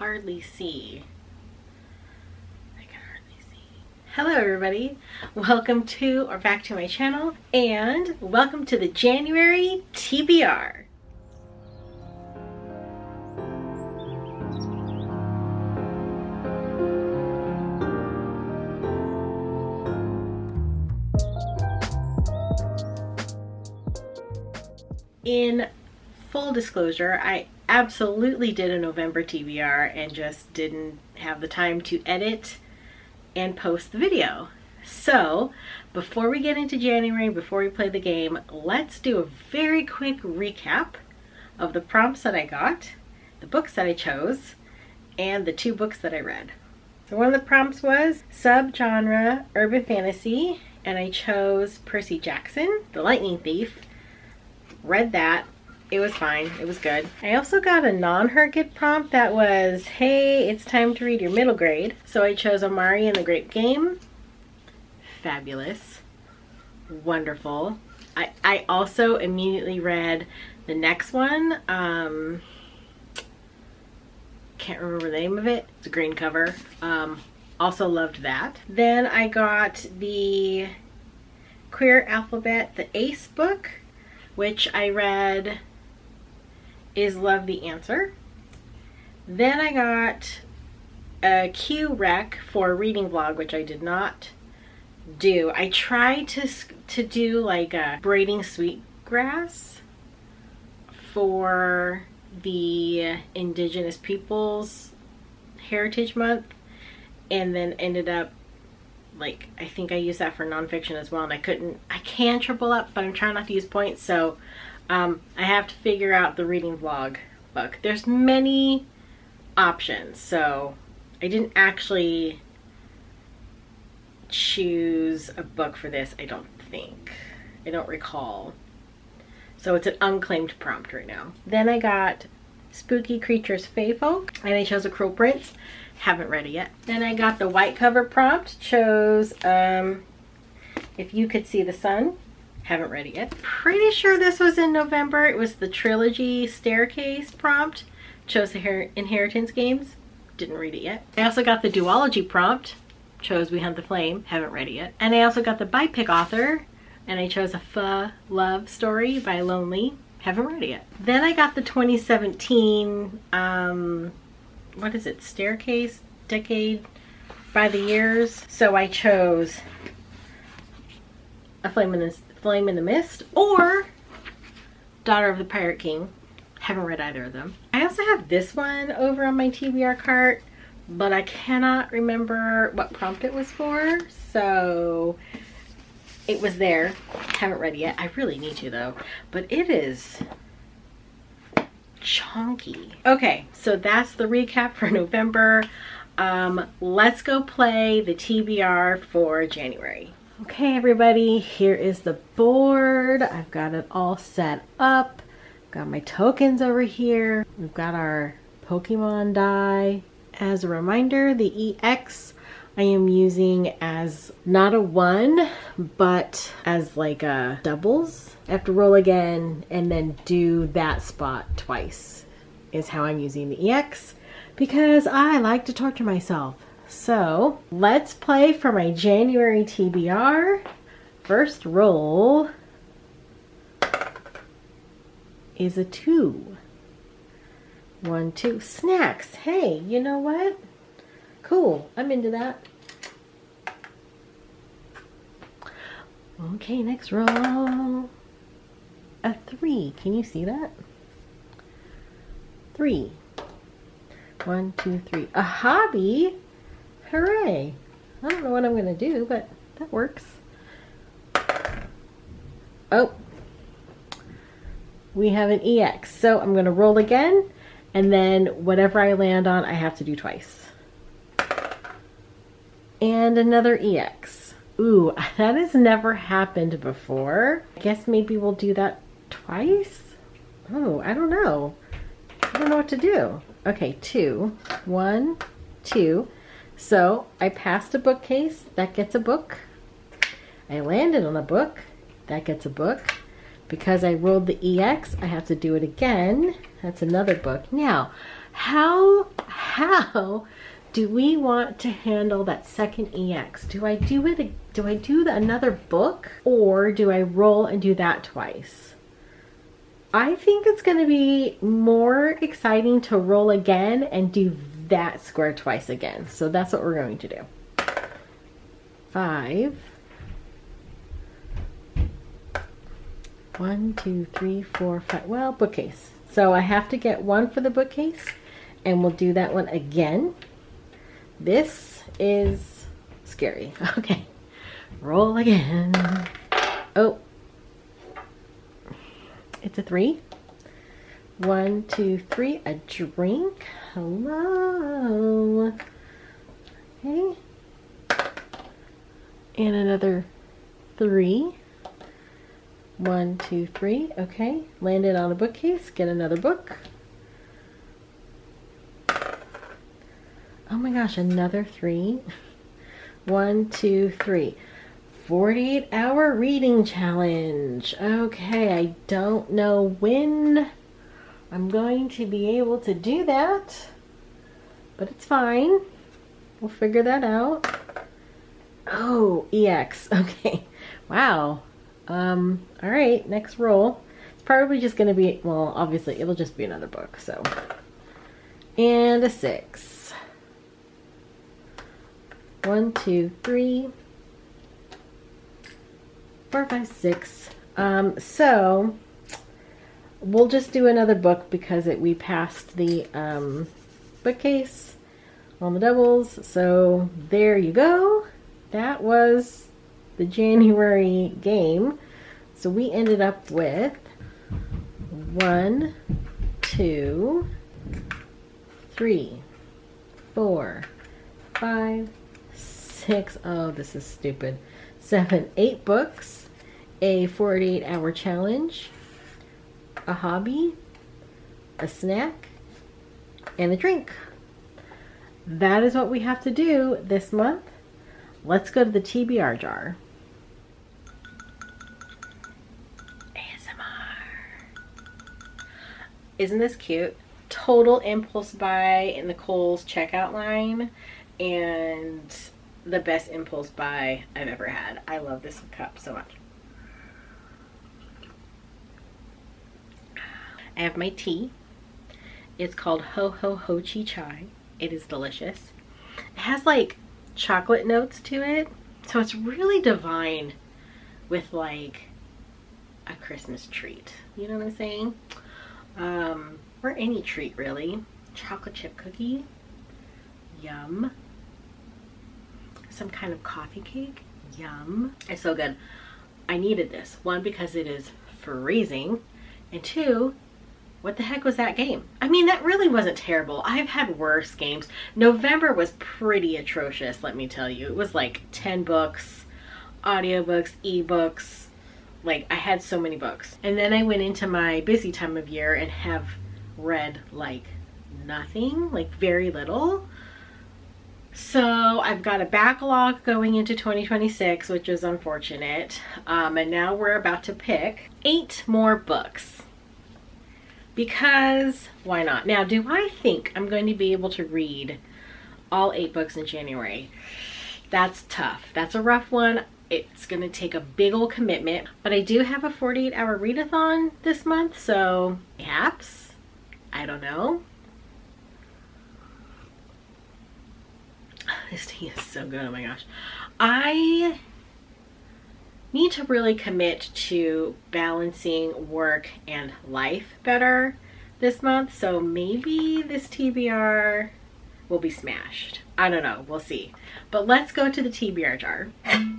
hardly see. Hello everybody, welcome to or back to my channel, and welcome to the January TBR. In full disclosure, I absolutely did a November TBR and just didn't have the time to edit and post the video. So before we get into January, before we play the game, let's do a very quick recap of the prompts that I got, the books that I chose, and the 2 books that I read. So one of the prompts was subgenre urban fantasy, and I chose Percy Jackson, The Lightning Thief. Read that. It was fine. It was good. I also got a non-HRCYED prompt that was, hey, it's time to read your middle grade. So I chose Amari and the Great Game. Fabulous. Wonderful. I also immediately read the next one. Can't remember the name of it. It's a green cover. Also loved that. Then I got the Queer Alphabet, the Ace book, which I read Is Love the Answer. Then I got a Q rec for a reading vlog, which I did not do. I tried to do like a braiding sweetgrass for the Indigenous Peoples Heritage Month, and then ended up, like, I think I used that for nonfiction as well, and I can triple up, but I'm trying not to use points, so I have to figure out the reading vlog book. There's many options, so I didn't actually choose a book for this, I don't think. I don't recall. So it's an unclaimed prompt right now. Then I got Spooky Creatures Fae Folk, and I chose A Cruel Prince. Haven't read it yet. Then I got the white cover prompt, chose If You Could See the Sun. Haven't read it yet. Pretty sure this was in November. It was the trilogy staircase prompt. Chose the Inheritance Games. Didn't read it yet. I also got the duology prompt. Chose We Hunt the Flame. Haven't read it yet. And I also got the BiPic author, and I chose A Pho Love Story by Lonely. Haven't read it yet. Then I got the 2017 what is it, staircase decade by the years. So I chose A Flame in the Mist or Daughter of the Pirate King. Haven't read either of them. I also have this one over on my TBR cart, but I cannot remember what prompt it was for, so it was there. Haven't read it yet. I really need to though, but it is chunky. Okay, so that's the recap for November. Let's go play the TBR for January. Okay everybody, here is the board. I've got it all set up. Got my tokens over here. We've got our Pokemon die. As a reminder, the EX I am using as not a 1, but as like a doubles. I have to roll again and then do that spot twice is how I'm using the EX, because I like to torture myself. So let's play for my January TBR. First roll is a 2. 1, 2. Snacks. Hey, you know what? Cool. I'm into that. Okay, next roll. A 3. Can you see that? 3. 1, 2, 3. A hobby? Hooray. I don't know what I'm going to do, but that works. Oh. We have an EX. So I'm going to roll again, and then whatever I land on, I have to do twice. And another EX. Ooh, that has never happened before. I guess maybe we'll do that twice? Oh, I don't know. I don't know what to do. Okay, 2. 1, 2. So I passed a bookcase. That gets a book. I landed on a book. That gets a book. Because I rolled the EX, I have to do it again. That's another book. Now, how how do we want to handle that second EX? Do I do another book, or do I roll and do that twice? I think it's going to be more exciting to roll again and do that square twice again. So that's what we're going to do. 5. 1, 2, 3, 4, 5. Well, bookcase. So I have to get 1 for the bookcase, and we'll do that one again. This is scary. Okay. Roll again. Oh. It's a 3. 1, 2, 3. A drink. Hello. Okay. And another 3. 1, 2, 3. Okay. Landed on a bookcase. Get another book. Oh my gosh, another 3. 1, 2, 3. 48-hour reading challenge. Okay, I don't know when I'm going to be able to do that, but it's fine. We'll figure that out. Oh, EX. Okay. Wow. All right, next roll. It's probably just going to be, well, obviously it'll just be another book, so. And a 6. 1, 2, 3, 4, 5, 6. So we'll just do another book because we passed the bookcase on the doubles. So there you go. That was the January game. So we ended up with 1, 2, 3, 4, 5, 6. Oh, this is stupid. 7, 8 books, a 48-hour challenge, a hobby, a snack, and a drink. That is what we have to do this month. Let's go to the TBR jar. ASMR. Isn't this cute? Total impulse buy in the Kohl's checkout line, and the best impulse buy I've ever had. I love this cup so much. I have my tea. It's called Ho Ho Ho Chi Chai. It is delicious. It has like chocolate notes to it, so it's really divine with like a Christmas treat. You know what I'm saying? Or any treat really. Chocolate chip cookie. Yum. Some kind of coffee cake. Yum. It's so good. I needed this. 1, because it is freezing, and 2, what the heck was that game? I mean, that really wasn't terrible. I've had worse games. November was pretty atrocious, let me tell you. It was like 10 books, audiobooks, ebooks. Like, I had so many books. And then I went into my busy time of year and have read like nothing, like very little. So I've got a backlog going into 2026, which is unfortunate. And now we're about to pick 8 more books. Because why not? Now, do I think I'm going to be able to read all 8 books in January? That's tough. That's a rough one. It's going to take a big old commitment. But I do have a 48-hour readathon this month, so perhaps. I don't know. This tea is so good. Oh my gosh. I need to really commit to balancing work and life better this month. So maybe this TBR will be smashed. I don't know. We'll see. But let's go to the TBR jar. I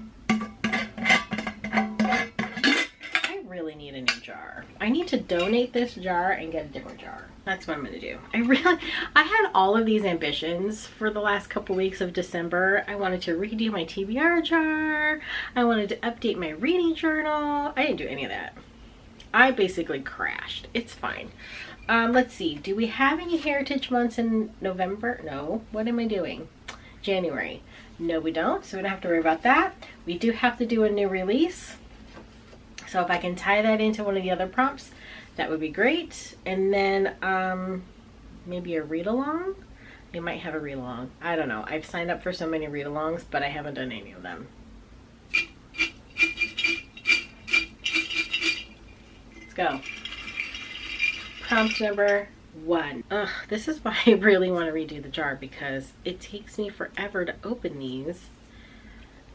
really need a new jar. I need to donate this jar and get a different jar. That's what I'm gonna do. I had all of these ambitions for the last couple weeks of December. I wanted to redo my TBR jar. I wanted to update my reading journal. I didn't do any of that. I basically crashed. It's fine. Let's see. Do we have any heritage months in November? No. What am I doing? January. No, we don't. So we don't have to worry about that. We do have to do a new release. So if I can tie that into one of the other prompts, that would be great. And then maybe a read along. They might have a read-along. I don't know. I've signed up for so many read-alongs, but I haven't done any of them. Let's go. Prompt number 1. Ugh, this is why I really want to redo the jar, because it takes me forever to open these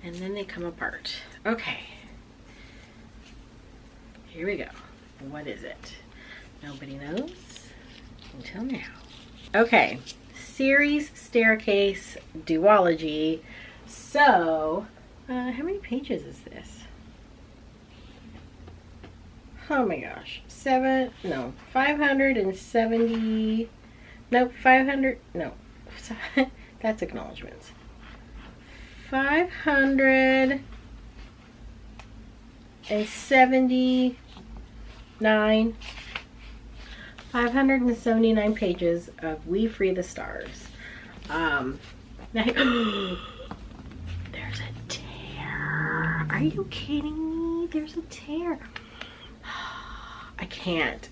and then they come apart. Okay. Here we go. What is it? Nobody knows until now. Okay. Series Staircase Duology. So, how many pages is this? Oh my gosh. 570. Nope, 500. No. That's acknowledgements. 579 pages of We Free the Stars. There's a tear. Are you kidding me? There's a tear. I can't.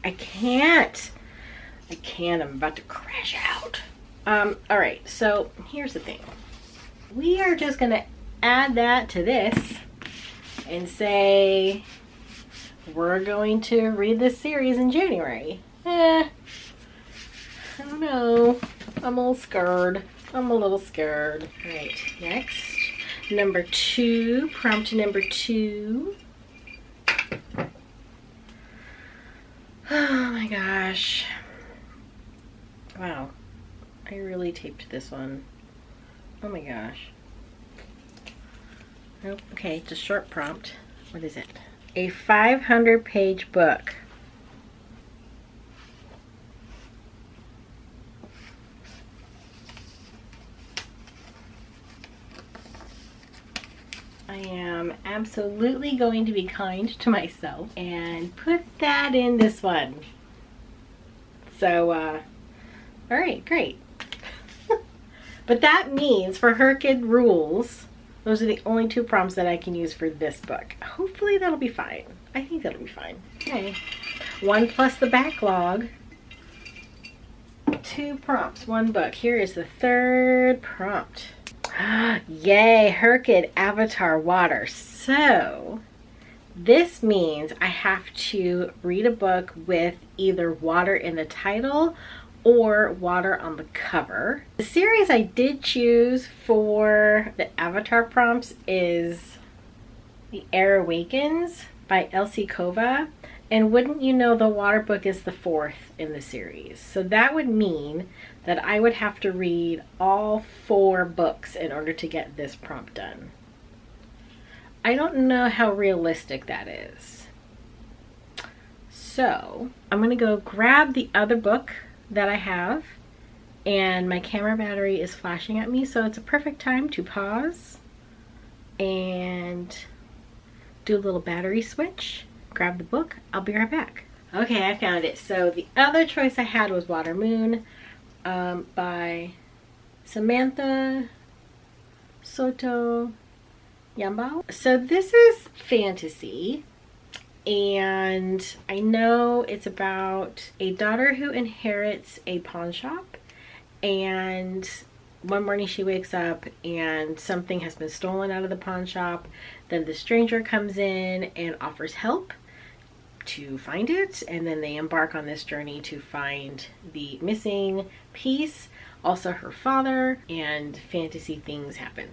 I'm about to crash out. All right, so here's the thing. We are just gonna add that to this and say we're going to read this series in January. I don't know. I'm a little scared. All right, next. Number 2, prompt number 2. Oh my gosh. Wow. I really taped this one. Oh my gosh. Nope. Okay, it's a short prompt. What is it? A 500-page book. I am absolutely going to be kind to myself and put that in this one. So, all right, great. But that means for HRCYED rules, those are the only 2 prompts that I can use for this book. Hopefully that'll be fine. I think that'll be fine. Okay. 1 plus the backlog. 2 prompts, 1 book. Here is the 3rd prompt. Yay, HRCYED Avatar Water. So this means I have to read a book with either water in the title or water on the cover. The series I did choose for the Avatar prompts is The Air Awakens by Elsie Kova. And wouldn't you know, the water book is the 4th in the series. So that would mean that I would have to read all 4 books in order to get this prompt done. I don't know how realistic that is. So I'm gonna go grab the other book that I have, and my camera battery is flashing at me, so it's a perfect time to pause and do a little battery switch. Grab the book. I'll be right back. Okay, I found it. So the other choice I had was Water Moon by Samantha Soto Yambao. So this is fantasy, and I know it's about a daughter who inherits a pawn shop, and one morning she wakes up and something has been stolen out of the pawn shop. Then the stranger comes in and offers help to find it, and then they embark on this journey to find the missing piece, also her father, and fantasy things happen.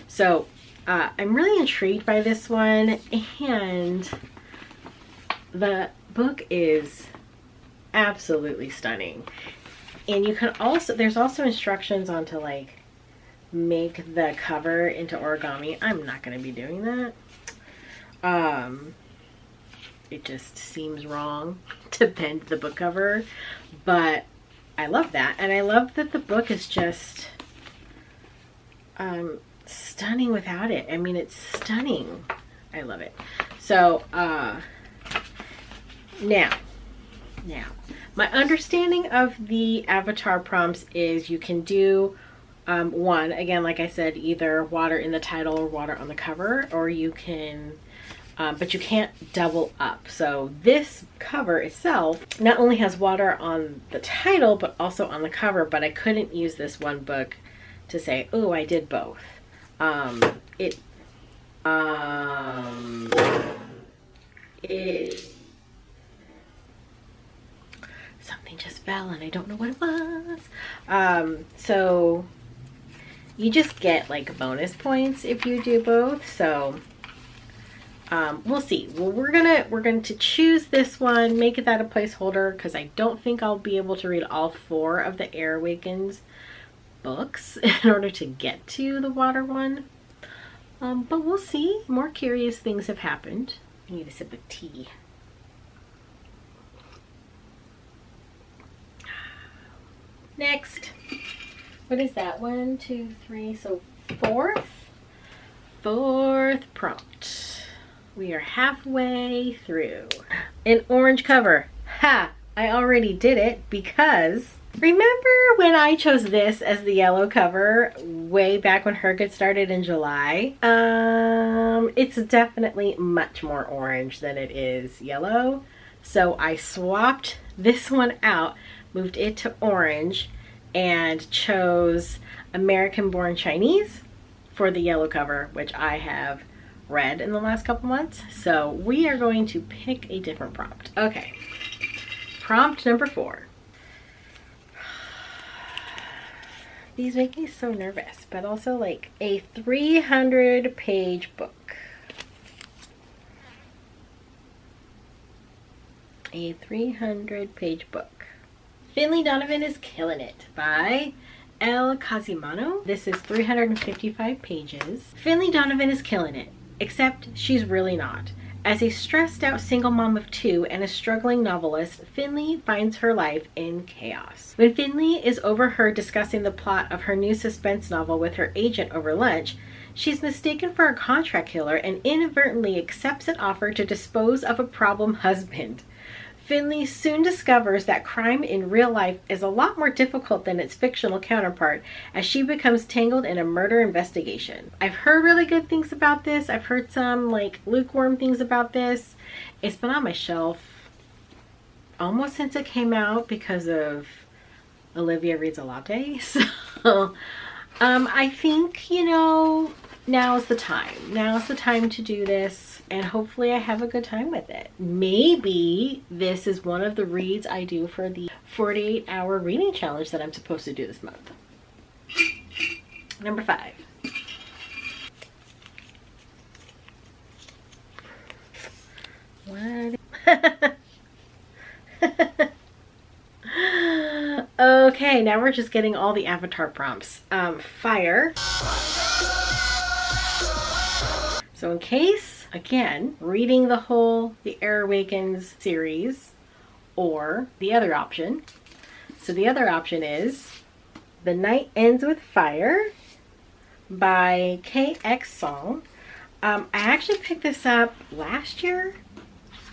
So I'm really intrigued by this one, and the book is absolutely stunning. And you can also, there's also instructions on to like make the cover into origami. I'm not going to be doing that. It just seems wrong to bend the book cover, but I love that. And I love that the book is just stunning without it. I mean, it's stunning. I love it. So now my understanding of the Avatar prompts is you can do one, again, like I said, either water in the title or water on the cover, or you can but you can't double up. So this cover itself not only has water on the title, but also on the cover, but I couldn't use this one book to say, oh, I did both. Something just fell and I don't know what it was. So you just get like bonus points if you do both. So we'll see. Well, we're going to choose this one, make it that a placeholder, because I don't think I'll be able to read all 4 of the Air Awakens books in order to get to the water one. But we'll see. More curious things have happened. I need a sip of tea. Next. What is that? 1, 2, 3. So fourth prompt. We are halfway through. An orange cover. Ha! I already did it because remember when I chose this as the yellow cover way back when HRCYED started in July? It's definitely much more orange than it is yellow. So I swapped this one out, moved it to orange, and chose American Born Chinese for the yellow cover, which I have read in the last couple months. So we are going to pick a different prompt. Okay, prompt number 4. These make me so nervous, but also like a 300-page book. A 300-page book. Finley Donovan is Killing It by El Casimano. This is 355 pages. Finley Donovan is killing it, except she's really not. As a stressed out single mom of 2 and a struggling novelist, Finley finds her life in chaos. When Finley is overheard discussing the plot of her new suspense novel with her agent over lunch, she's mistaken for a contract killer and inadvertently accepts an offer to dispose of a problem husband. Finley soon discovers that crime in real life is a lot more difficult than its fictional counterpart as she becomes tangled in a murder investigation. I've heard really good things about this. I've heard some like lukewarm things about this. It's been on my shelf almost since it came out because of Olivia Reads a Latte. So I think, you know, now's the time. Now's the time to do this. And hopefully I have a good time with it. Maybe this is one of the reads I do for the 48-hour reading challenge that I'm supposed to do this month. Number 5. What? Okay, now we're just getting all the Avatar prompts. Fire. So in case, again, reading the Air Awakens series, or the other option. So the other option is The Night Ends with Fire by KX Song. I actually picked this up last year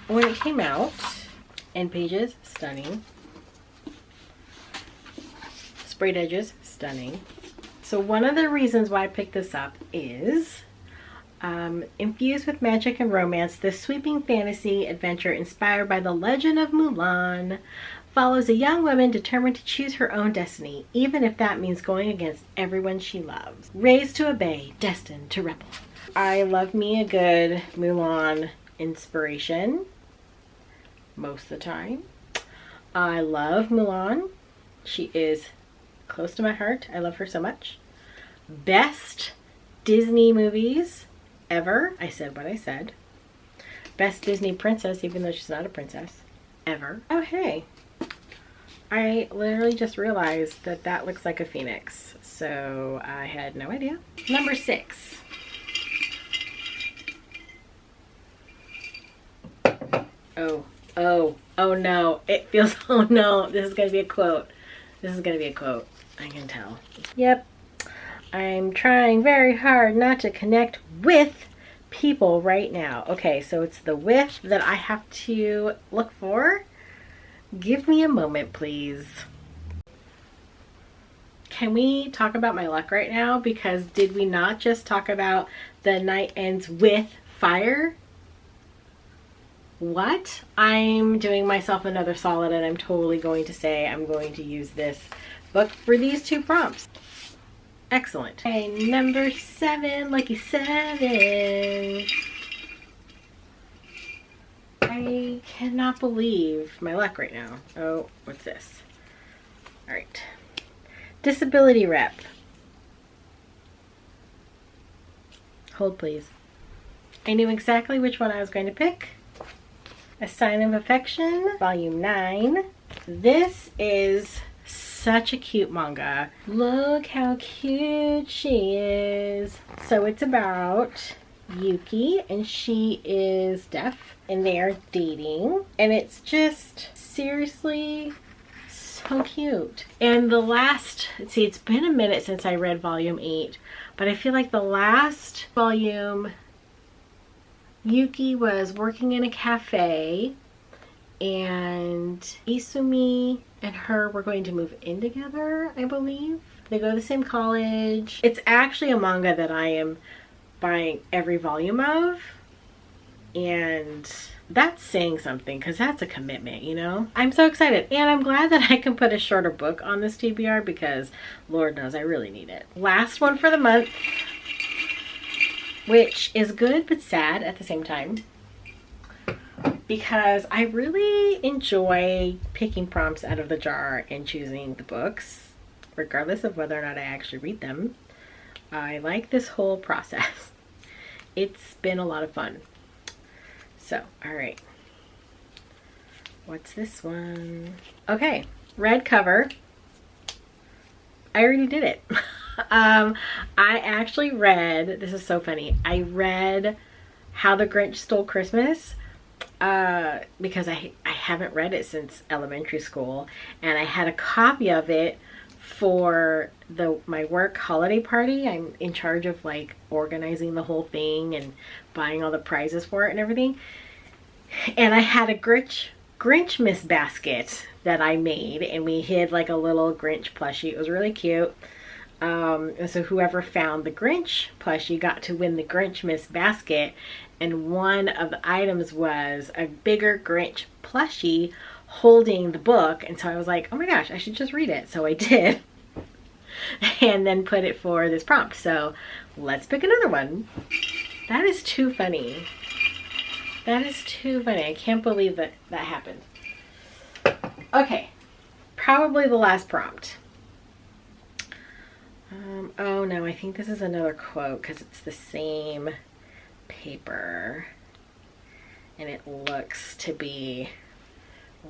when it came out. End pages, stunning. Sprayed edges, stunning. So one of the reasons why I picked this up is infused with magic and romance, this sweeping fantasy adventure inspired by the legend of Mulan follows a young woman determined to choose her own destiny, even if that means going against everyone she loves. Raised to obey, destined to rebel. I love me a good Mulan inspiration most of the time. I love Mulan. She is close to my heart. I love her so much. Best Disney movies ever. I said what I said. Best Disney princess, even though she's not a princess, ever. Oh, hey. I literally just realized that that looks like a phoenix. So I had no idea. Number 6. Oh no. It feels, oh no. This is going to be a quote. This is going to be a quote. I can tell. Yep. I'm trying very hard not to connect with people right now. Okay, so it's the with that I have to look for. Give me a moment, please. Can we talk about my luck right now? Because did we not just talk about The Night Ends with Fire? what? I'm doing myself another solid, and I'm totally going to say I'm going to use this book for these 2 prompts. Excellent. Okay, number 7, lucky 7. I cannot believe my luck right now. Oh, what's this? All right. Disability rep. Hold, please. I knew exactly which one I was going to pick. A Sign of Affection, volume 9. This is such a cute manga. Look how cute she is. So it's about Yuki, and she is deaf, and they are dating, and it's just seriously so cute. And the last, see, it's been a minute since I read volume 8, but I feel like the last volume, Yuki was working in a cafe, and Isumi and her were going to move in together, I believe. They go to the same college. It's actually a manga that I am buying every volume of, and that's saying something, because that's a commitment, you know? I'm so excited, and I'm glad that I can put a shorter book on this TBR, because Lord knows I really need it. Last one for the month, which is good but sad at the same time, because I really enjoy picking prompts out of the jar and choosing the books, regardless of whether or not I actually read them. I like this whole process. It's been a lot of fun. So, all right. What's this one? Okay, red cover. I already did it. I actually read, this is so funny, I read How the Grinch Stole Christmas because I haven't read it since elementary school, and I had a copy of it for my work holiday party. I'm in charge of like organizing the whole thing and buying all the prizes for it and everything. And I had a Grinchmas basket that I made, and we hid like a little Grinch plushie. It was really cute. And so whoever found the Grinch plushie got to win the Grinchmas basket, and one of the items was a bigger Grinch plushie holding the book. And so I was like, oh my gosh, I should just read it. So I did. And then put it for this prompt. So let's pick another one. That is too funny. That is too funny. I can't believe that happened. Okay, probably the last prompt. Oh no, I think this is another quote, because it's the same paper and it looks to be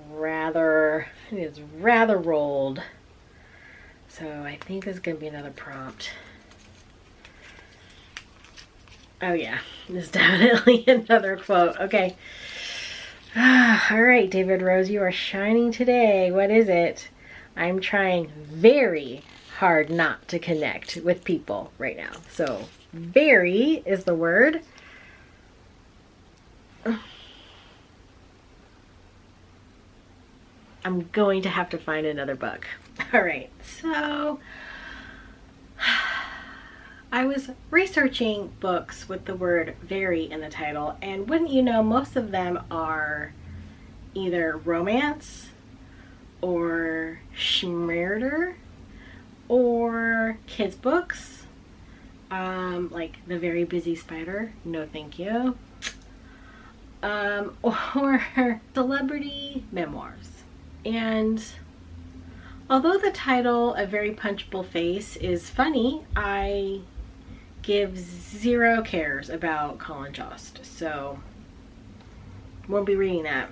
rather, it is rather rolled. So I think this is going to be another prompt. Oh yeah, this is definitely another quote. Okay. All right, David Rose, you are shining today. What is it? I'm trying very hard not to connect with people right now. So very is the word. I'm going to have to find another book. All right, so I was researching books with the word very in the title, and wouldn't you know, most of them are either romance or schmurder or kids books, like The Very Busy Spider, no thank you, or celebrity memoirs. And although the title, A Very Punchable Face, is funny, I give zero cares about Colin Jost, so won't be reading that.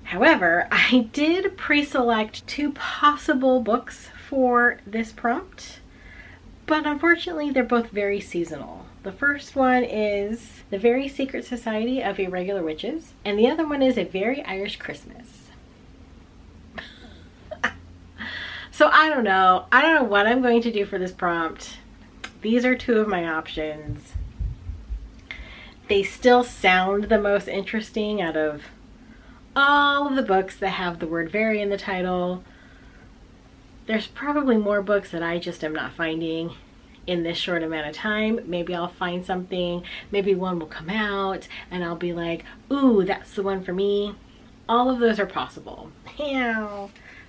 However, I did pre-select 2 possible books for this prompt, but unfortunately they're both very seasonal. The first one is The Very Secret Society of Irregular Witches, and the other one is A Very Irish Christmas. So I don't know what I'm going to do for this prompt. These are 2 of my options. They still sound the most interesting out of all of the books that have the word very in the title. There's probably more books that I just am not finding, in this short amount of time. Maybe I'll find something, maybe one will come out and I'll be like, ooh, that's the one for me. All of those are possible.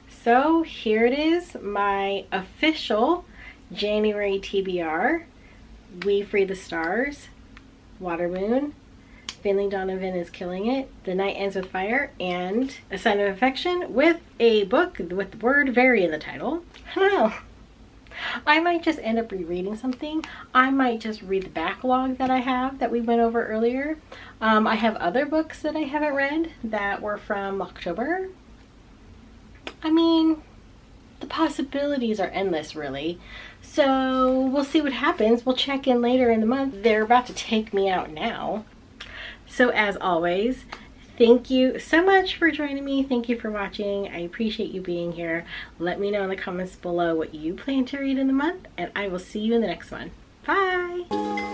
So here it is, my official January TBR. We Free the Stars, Water Moon, Finley Donovan is Killing It, The Night Ends with Fire, and A Sign of Affection, with a book with the word very in the title. I don't know. I might just end up rereading something. I might just read the backlog that I have that we went over earlier. I have other books that I haven't read that were from October. I mean, the possibilities are endless, really. So we'll see what happens. We'll check in later in the month. They're about to take me out now. So as always, thank you so much for joining me. Thank you for watching. I appreciate you being here. Let me know in the comments below what you plan to read in the month, and I will see you in the next one. Bye!